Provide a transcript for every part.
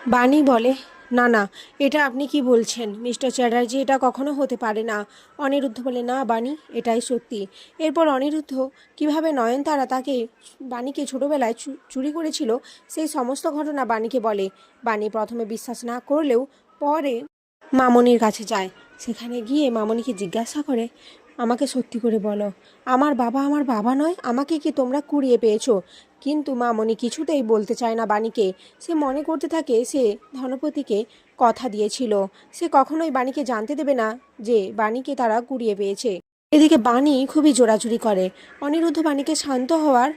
বাণী বলে, না না, এটা আপনি কি বলছেন মিস্টার চ্যাটার্জি, এটা কখনো হতে পারে না। অনিরুদ্ধ বলে, না বাণী, এটাই সত্যি। এরপর অনিরুদ্ধ কিভাবে নয়নতারা তাকে বাণীকে ছোটোবেলায় চুরি করেছিল সেই সমস্ত ঘটনা বাণীকে বলে। বাণী প্রথমে বিশ্বাস না করলেও পরে মামনির কাছে যায়। সেখানে গিয়ে মামনিকে জিজ্ঞাসা করে, আমাকে সত্যি করে বলো, আমার বাবা নয়, আমাকে কি তোমরা কুড়িয়ে পেয়েছো? কিন্তু মামনি কিছুতেই বলতে চায় না বাণীকে। সে মনে করতে থাকে সে ধনপতিকে কথা দিয়েছিল, সে কখনোই বাণীকে জানতে দেবে না যে বাণীকে তারা কুড়িয়ে পেয়েছে। এদিকে বাণী খুবই জোরাজুরি করে। অনিরুদ্ধ বাণীকে শান্ত হওয়ার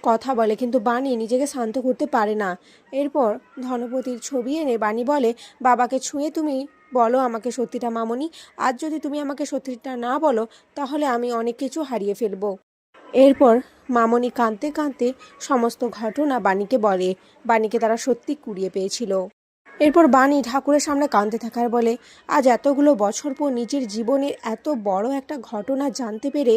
কথা বলে, কিন্তু বাণী নিজেকে শান্ত করতে পারে না। এরপর ধনপতির ছবি এনে বাণী বলে, বাবাকে ছুঁয়ে তুমি বলো আমাকে সত্যিটা মামনি। আজ যদি তুমি আমাকে সত্যিটা না বলো তাহলে আমি অনেক কিছু হারিয়ে ফেলবো। এরপর মামনি কাঁদতে কাঁদতে সমস্ত ঘটনা বাণীকে বলে। বাণীকে তারা সত্যি কুড়িয়ে পেয়েছিল। এরপর বাণী ঠাকুরের সামনে কাঁদতে থাকার বলে, আজ এতগুলো বছর পর নিজের জীবনের এত বড় একটা ঘটনা জানতে পেরে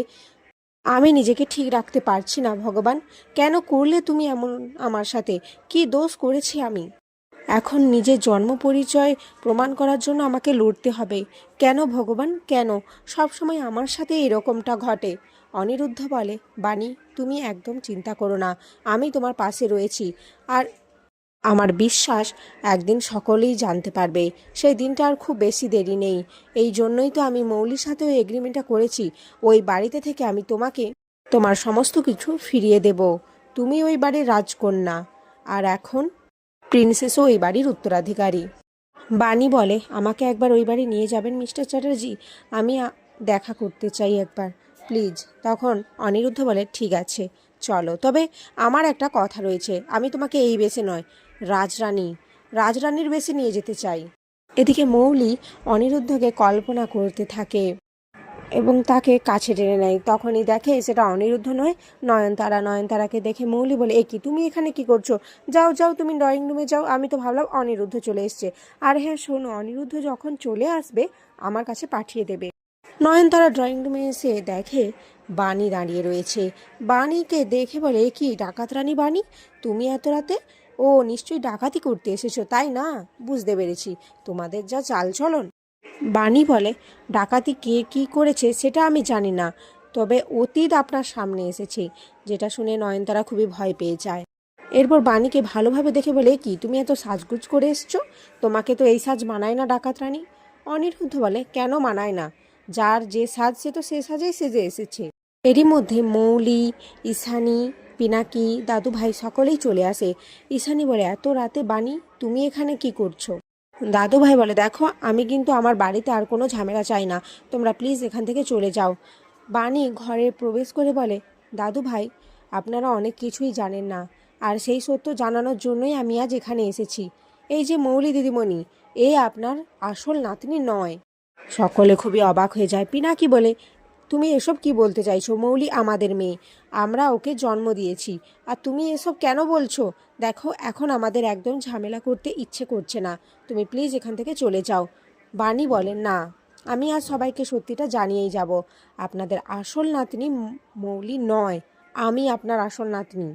আমি নিজেকে ঠিক রাখতে পারছি না। ভগবান, কেন করলে তুমি এমন আমার সাথে? কি দোষ করেছি আমি? এখন নিজের জন্ম পরিচয় প্রমাণ করার জন্য আমাকে লড়তে হবে। কেন ভগবান, কেন সব সময় আমার সাথে এরকমটা ঘটে? অনিরুদ্ধ বলে, বাণী, তুমি একদম চিন্তা করো না, আমি তোমার পাশে রয়েছি। আর আমার বিশ্বাস একদিন সকলেই জানতে পারবে। সেই দিনটা আর খুব বেশি দেরি নেই। এই জন্যই তো আমি মৌলির সাথে ওই এগ্রিমেন্টটা করেছি। ওই বাড়িতে থেকে আমি তোমাকে তোমার সমস্ত কিছু ফিরিয়ে দেব। তুমি ওই বাড়ির রাজকন্যা, আর এখন প্রিন্সেসও ওই বাড়ির উত্তরাধিকারী। বাণী বলে, আমাকে একবার ওই বাড়ি নিয়ে যাবেন মিস্টার চ্যাটার্জি? আমি দেখা করতে চাই একবার, প্লিজ। তখন অনিরুদ্ধ বলে, ঠিক আছে চলো, তবে আমার একটা কথা রয়েছে, আমি তোমাকে এই বেশে নয়, রাজরানীর বেশে নিয়ে যেতে চাই। এদিকে মৌলি অনিরুদ্ধকে কল্পনা করতে থাকে এবং তাকে কাছে টেনে নেয়। তখনই দেখে সেটা অনিরুদ্ধ নয়, নয়নতারা। নয়নতারাকে দেখে মৌলি বলে, এ কি, তুমি এখানে কি করছো? যাও যাও, তুমি ড্রয়িং রুমে যাও। আমি তো ভাবলাম অনিরুদ্ধ চলে এসছে। আর হ্যাঁ শোনো, অনিরুদ্ধ যখন চলে আসবে আমার কাছে পাঠিয়ে দেবে। নয়নতারা ড্রয়িং রুমে এসে দেখে বাণী দাঁড়িয়ে রয়েছে। বাণীকে দেখে বলে, এ কি ডাকাত রানী বাণী, তুমি এত রাতে? ও নিশ্চয়ই ডাকাতি করতে এসেছো, তাই না? বুঝতে পেরেছি তোমাদের যা চালচলন। বাণী বলে, ডাকাতি কে কি করেছে সেটা আমি জানি না, তবে অতীত আপনার সামনে এসেছে। যেটা শুনে নয়নতারা খুবই ভয় পেয়ে যায়। এরপর বাণীকে ভালোভাবে দেখে বলে, কি তুমি এত সাজগুজ করে এসছো? তোমাকে তো এই সাজ মানায় না ডাকাত রানী। অনিরুদ্ধ বলে, কেন মানায় না? যার যে সাজ সে তো সে সাজেই সেজে এসেছে। এরই মধ্যে মৌলি, ঈশানী, পিনাকি, দাদু ভাই সকলেই চলে আসে। ঈশানী বলে, এত রাতে বাণী, তুমি এখানে কি করছো? দাদু ভাই বলে, দেখো আমি কিন্তু আমার বাড়িতে আর কোনো ঝামেলা চাই না, তোমরা প্লিজ এখান থেকে চলে যাও। বাণী ঘরে প্রবেশ করে বলে, দাদু ভাই, আপনারা অনেক কিছুই জানেন না, আর সেই সত্য জানানোর জন্যই আমি আজ এখানে এসেছি। এই যে মৌলি দিদিমণি, এ আপনার আসল নাতনি নয়। সকলে খুবই অবাক হয়ে যায়। পিনাকি বলে, তুমি এসব কি বলতে চাইছো? মৌলি আমাদের মেয়ে, আমরা ওকে জন্ম দিয়েছি, আর তুমি এসব কেন বলছো? দেখো, এখন আমাদের একদম ঝামেলা করতে ইচ্ছে করছে না, তুমি প্লিজ এখান থেকে চলে যাও। বাণী বলে, না, আমি আজ সবাইকে সত্যিটা জানিয়েই যাব। আপনাদের আসল নাতনি মৌলি নয়, আমি আপনার আসল নাতনি।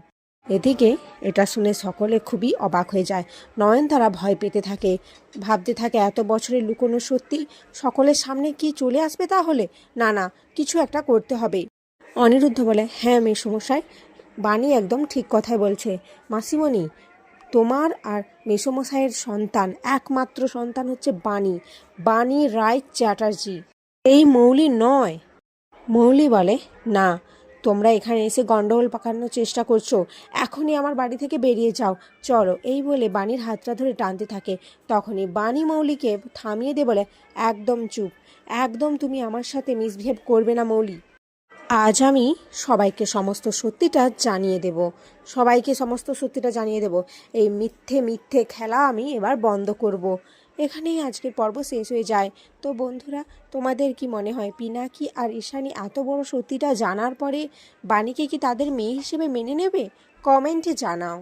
এদিকে এটা শুনে সকলে খুবই অবাক হয়ে যায়। নয়নতারা ভয় পেতে থাকে, ভাবতে থাকে এত বছরের লুকোনো সত্যি সকলের সামনে কি চলে আসবে তাহলে? না না, কিছু একটা করতে হবে। অনিরুদ্ধ বলে, হ্যাঁ মেসমশাই, বাণী একদম ঠিক কথাই বলছে। মাসিমণি, তোমার আর মেসমশাইয়ের সন্তান, একমাত্র সন্তান হচ্ছে বাণী, বাণী রায় চ্যাটার্জি, এই মৌলি নয়। মৌলি বলে, না, তোমরা এখানে এসে গন্ডগোল পাকানোর চেষ্টা করছো, এখনই আমার বাড়ি থেকে বেরিয়ে যাও, চলো। এই বলে বাণীর হাতটা ধরে টানতে থাকে। তখনই বাণী মৌলিকে থামিয়ে দিয়ে বলে, একদম চুপ, একদম তুমি আমার সাথে মিসবিহেভ করবে না মৌলি। আজ আমি সবাইকে সমস্ত সত্যিটা জানিয়ে দেব, সবাইকে সমস্ত সত্যিটা জানিয়ে দেব। এই মিথ্যে মিথ্যে খেলা আমি এবার বন্ধ করব। এখানেই আজকের পর্ব শেষ হয়ে যায়। তো বন্ধুরা, তোমাদের কি মনে হয় পিনাকি আর ঈশানী এত বড় সত্যিটা জানার পরে বাণীকে কি তাদের মেয়ে হিসেবে মেনে নেবে? কমেন্টে জানাও।